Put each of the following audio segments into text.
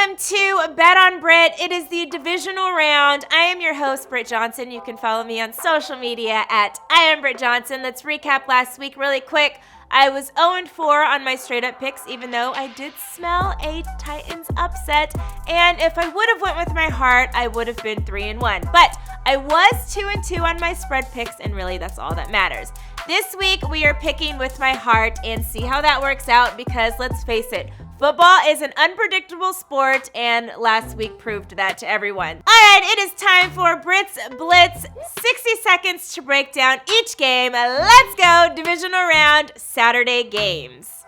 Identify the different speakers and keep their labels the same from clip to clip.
Speaker 1: Welcome to Bet On Britt. It is the divisional round. I am your host, Britt Johnson. You can follow me on social media at Britt Johnson. Let's recap last week really quick. I was 0-4 on my straight-up picks, even though I did smell a Titans upset. And if I would have went with my heart, I would have been 3-1. But I was 2-2 on my spread picks, and really that's all that matters. This week, we are picking with my heart and see how that works out because let's face it, football is an unpredictable sport, and last week proved that to everyone. All right, it is time for Britt's Blitz. 60 seconds to break down each game. Let's go. Divisional round, Saturday games.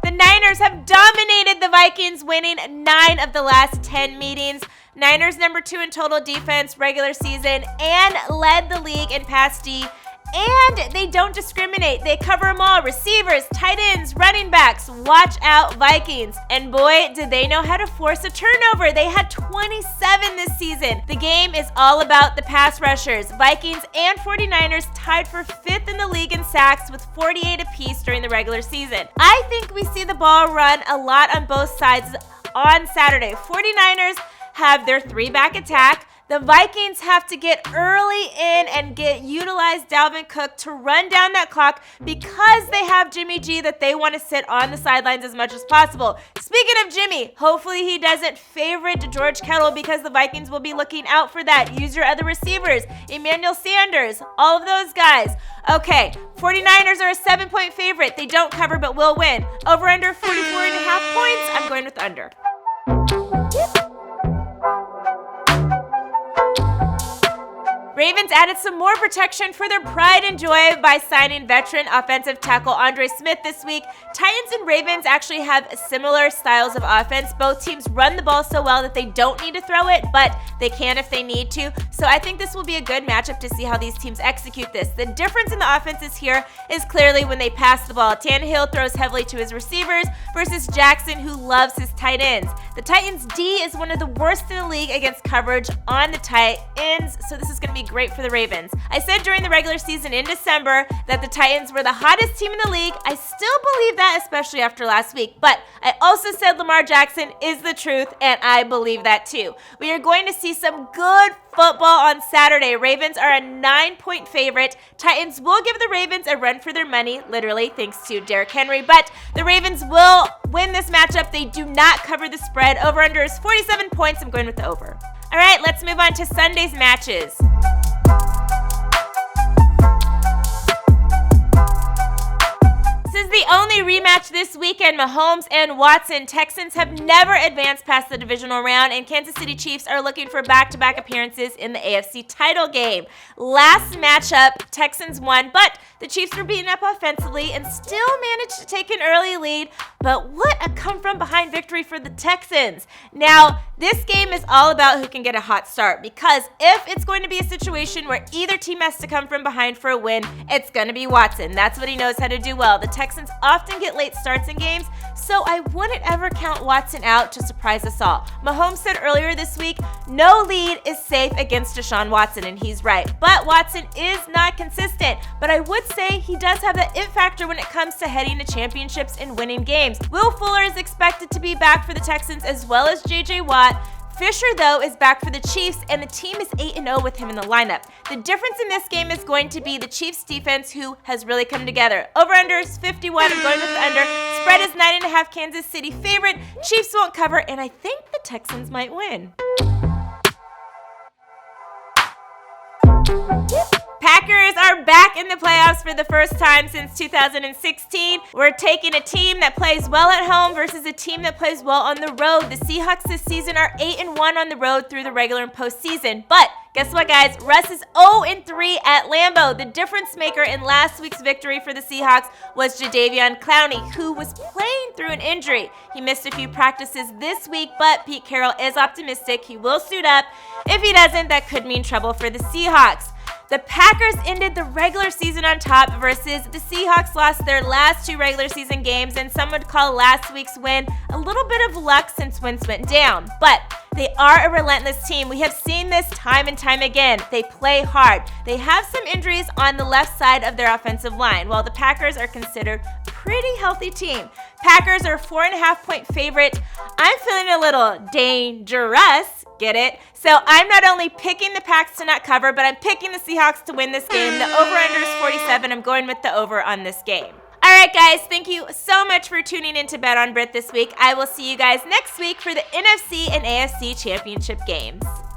Speaker 1: The Niners have dominated the Vikings, winning 9 of the last 10 meetings. Niners number 2 in total defense regular season and led the league in pass D. And they don't discriminate. They cover them all. Receivers, tight ends, running backs. Watch out, Vikings. And boy, did they know how to force a turnover. They had 27 this season. The game is all about the pass rushers. Vikings and 49ers tied for 5th in the league in sacks with 48 apiece during the regular season. I think we see the ball run a lot on both sides on Saturday. 49ers have their 3-back attack. The Vikings have to get early in and utilize Dalvin Cook to run down that clock because they have Jimmy G that they want to sit on the sidelines as much as possible. Speaking of Jimmy, hopefully he doesn't favorite George Kittle because the Vikings will be looking out for that. Use your other receivers, Emmanuel Sanders, all of those guys. Okay, 49ers are a 7-point favorite. They don't cover but will win. Over under 44.5 points. I'm going with under. Ravens added some more protection for their pride and joy by signing veteran offensive tackle Andre Smith this week. Titans and Ravens actually have similar styles of offense. Both teams run the ball so well that they don't need to throw it, but they can if they need to. So I think this will be a good matchup to see how these teams execute this. The difference in the offenses here is clearly when they pass the ball. Tannehill throws heavily to his receivers versus Jackson, who loves his tight ends. The Titans' D is one of the worst in the league against coverage on the tight ends, so this is going to be great for the Ravens. I said during the regular season in December that the Titans were the hottest team in the league. I still believe that, especially after last week, but I also said Lamar Jackson is the truth, and I believe that too. We are going to see some good football on Saturday. Ravens are a 9-point favorite. Titans will give the Ravens a run for their money, literally thanks to Derrick Henry, but the Ravens will win this matchup. They do not cover the spread. Over-under is 47 points. I'm going with the over. All right, let's move on to Sunday's matches. This is the only rematch this weekend. Mahomes and Watson. Texans have never advanced past the divisional round, and Kansas City Chiefs are looking for back-to-back appearances in the AFC title game. Last matchup, Texans won, but the Chiefs were beaten up offensively and still managed to take an early lead. But what a come-from-behind victory for the Texans. Now, this game is all about who can get a hot start, because if it's going to be a situation where either team has to come from behind for a win, it's going to be Watson. That's what he knows how to do well. The Texans often get late starts in games, so I wouldn't ever count Watson out to surprise us all. Mahomes said earlier this week, no lead is safe against Deshaun Watson, and he's right. But Watson is not consistent. But I would say he does have that it factor when it comes to heading to championships and winning games. Will Fuller is expected to be back for the Texans as well as J.J. Watt. Fisher, though, is back for the Chiefs, and the team is 8-0 with him in the lineup. The difference in this game is going to be the Chiefs' defense, who has really come together. Over-under is 51. I'm going with the under. Spread is 9.5. Kansas City favorite. Chiefs won't cover, and I think the Texans might win. Packers are back in the playoffs for the first time since 2016. We're taking a team that plays well at home versus a team that plays well on the road. The Seahawks this season are 8-1 on the road through the regular and postseason. But guess what, guys? Russ is 0-3 at Lambeau. The difference maker in last week's victory for the Seahawks was Jadeveon Clowney, who was playing through an injury. He missed a few practices this week, but Pete Carroll is optimistic he will suit up. If he doesn't, that could mean trouble for the Seahawks. The Packers ended the regular season on top versus the Seahawks lost their last 2 regular season games, and some would call last week's win a little bit of luck since wins went down. But they are a relentless team. We have seen this time and time again. They play hard. They have some injuries on the left side of their offensive line, while the Packers are considered a pretty healthy team. Packers are a 4.5-point favorite. I'm feeling a little dangerous. Get it? So I'm not only picking the Packs to not cover, but I'm picking the Seahawks to win this game. The over-under is 47. I'm going with the over on this game. All right, guys, thank you so much for tuning in to Bet On Britt this week. I will see you guys next week for the NFC and AFC championship games.